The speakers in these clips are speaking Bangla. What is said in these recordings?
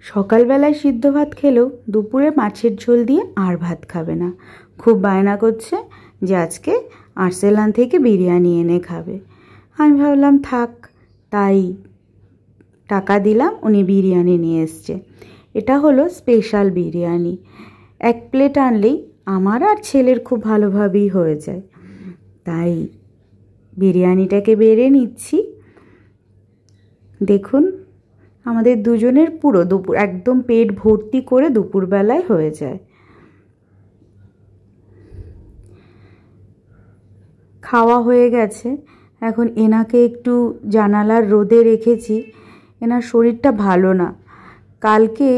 সকালবেলায় সিদ্ধ ভাত খেলেও দুপুরে মাছের ঝোল দিয়ে আর ভাত খাবে না। খুব বায়না করছে যে আজকে আর্সেলান থেকে বিরিয়ানি এনে খাবে। আমি ভাবলাম থাক, তাই টাকা দিলাম, উনি বিরিয়ানি নিয়ে এসছে। এটা হলো স্পেশাল বিরিয়ানি। 1 প্লেট আনলেই আমার আর ছেলের খুব ভালোভাবেই হয়ে যায়। তাই বিরিয়ানিটাকে বেড়ে নিচ্ছি। দেখুন, আমাদের দুজনের পুরো দুপুর একদম পেট ভর্তি করে দুপুরবেলায় হয়ে যায়। খাওয়া হয়ে গেছে। এখন এনাকে একটু জানালার রোদে রেখেছি। এনার শরীরটা ভালো না, কালকে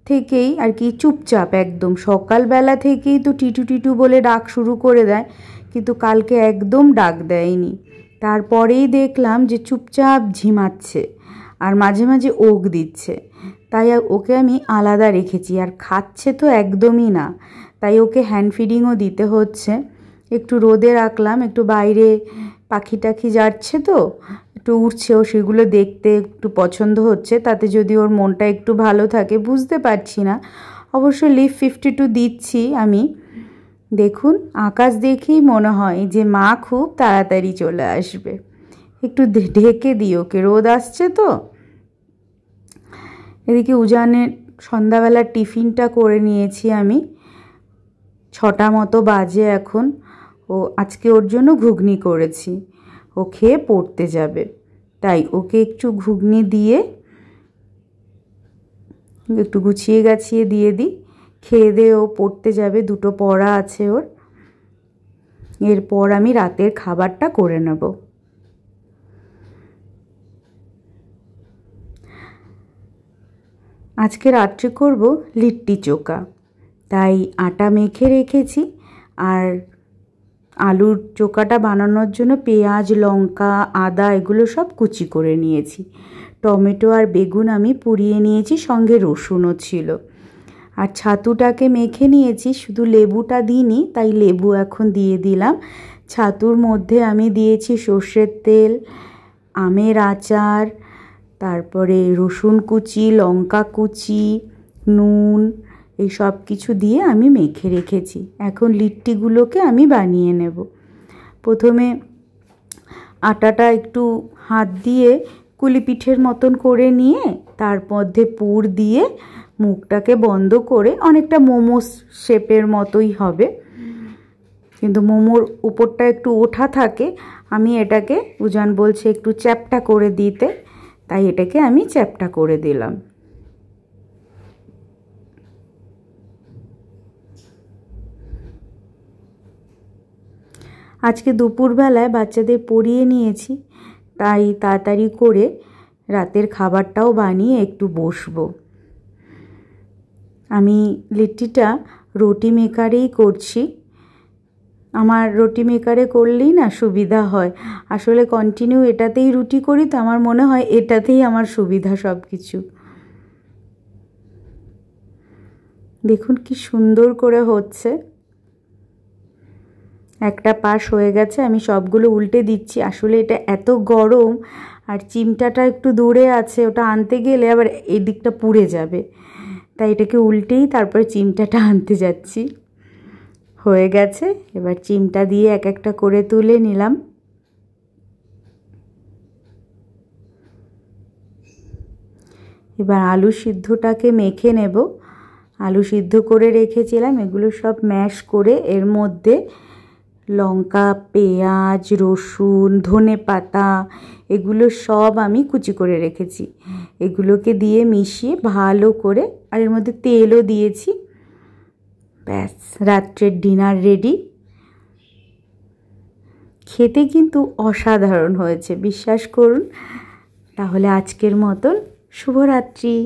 থেকেই আর কি চুপচাপ একদম। সকালবেলা থেকেই তো টিটু টিটু বলে ডাক শুরু করে দেয়, কিন্তু কালকে একদম ডাক দেয়নি। তারপরেই দেখলাম যে চুপচাপ ঝিমাচ্ছে আর মাঝে মাঝে ওক দিচ্ছে। তাই ওকে আমি আলাদা রেখেছি, আর খাচ্ছে তো একদমই না, তাই ওকে হ্যান্ড ফিডিংও দিতে হচ্ছে। একটু রোদে রাখলাম, একটু বাইরে পাখি টাখি যাচ্ছে তো একটু উঠছেও, সেগুলো দেখতে একটু পছন্দ হচ্ছে। তাতে যদি ওর মনটা একটু ভালো থাকে, বুঝতে পারছি না। অবশ্য লিভ 52 দিচ্ছি আমি। দেখুন, আকাশ দেখেই মনে হয় যে মা খুব তাড়াতাড়ি চলে আসবে। একটু ঢেকে দিই ওকে, রোদ আসছে তো। এদিকে উজানের সন্ধ্যাবেলার টিফিনটা করে নিয়েছি আমি। 6টা মতো বাজে এখন। আজকে ওর জন্য ঘুগনি করেছি, ও খেয়ে পড়তে যাবে। তাই ওকে একটু ঘুগনি দিয়ে একটু গুছিয়ে গাছিয়ে দিয়ে দিই। খেয়ে দিয়ে ও পড়তে যাবে, 2টো পড়া আছে ওর। এরপর আমি রাতের খাবারটা করে নেব। আজকে রাত্রে করব লিট্টি চোখা, তাই আটা মেখে রেখেছি। আর আলুর চোখাটা বানানোর জন্য পেঁয়াজ, লঙ্কা, আদা এগুলো সব কুচি করে নিয়েছি। টমেটো আর বেগুন আমি পুড়িয়ে নিয়েছি, সঙ্গে রসুনও ছিল। আর ছাতুটাকে মেখে নিয়েছি, শুধু লেবুটা দিইনি, তাই লেবু এখন দিয়ে দিলাম। ছাতুর মধ্যে আমি দিয়েছি সর্ষের তেল, আমের আচার, তারপরে রসুন কুচি, লঙ্কা কুচি, নুন, এই সব কিছু দিয়ে আমি মেখে রেখেছি। এখন লিট্টিগুলোকে আমি বানিয়ে নেব। প্রথমে আটাটা একটু হাত দিয়ে কুলি পিঠের মতন করে নিয়ে তার মধ্যে পুর দিয়ে মুখটাকে বন্ধ করে, অনেকটা মোমো শেপের মতোই হবে, কিন্তু মোমোর উপরটা একটু ওঠা থাকে। আমি এটাকে, উজান বলছে একটু চ্যাপটা করে দিতে, তাই এটাকে আমি চ্যাপটা করে দিলাম। আজকে দুপুরবেলায় বাচ্চাদের পড়িয়ে নিয়েছি, তাই তাড়াতাড়ি করে রাতের খাবারটাও বানিয়ে একটু বসবো। আমি লিট্টিটা রুটি মেকারেই করছি। আমার রুটি মেকারে করলেই না সুবিধা হয়। আসলে কন্টিনিউ এটাতেই রুটি করি, তো আমার মনে হয় এটাতেই আমার সুবিধা সব কিছু। দেখুন কি সুন্দর করে হচ্ছে। একটা পাশ হয়ে গেছে, আমি সবগুলো উল্টে দিচ্ছি। আসলে এটা এত গরম, আর চিমটাটা একটু দূরে আছে, ওটা আনতে গেলে আবার এই দিকটা পুড়ে যাবে, তাই এটাকে উল্টেই তারপরে চিমটাটা আনতে যাচ্ছি। হয়ে গেছে, এবার চিমটা দিয়ে এক একটা করে তুলে নিলাম। এবার আলু সিদ্ধটাকে মেখে নেব। আলু সিদ্ধ করে রেখেছিলাম, এগুলো সব ম্যাশ করে এর মধ্যে লঙ্কা, পেঁয়াজ, রসুন, ধনেপাতা এগুলো সব আমি কুচি করে রেখেছি। এগুলোকে দিয়ে মিশিয়ে ভালো করে, আর এর মধ্যে তেলও দিয়েছি। ব্যাস, রাত্রের ডিনার রেডি। খেতে কিন্তু অসাধারণ হয়েছে, বিশ্বাস করুন। তাহলে আজকের মতন শুভরাত্রি।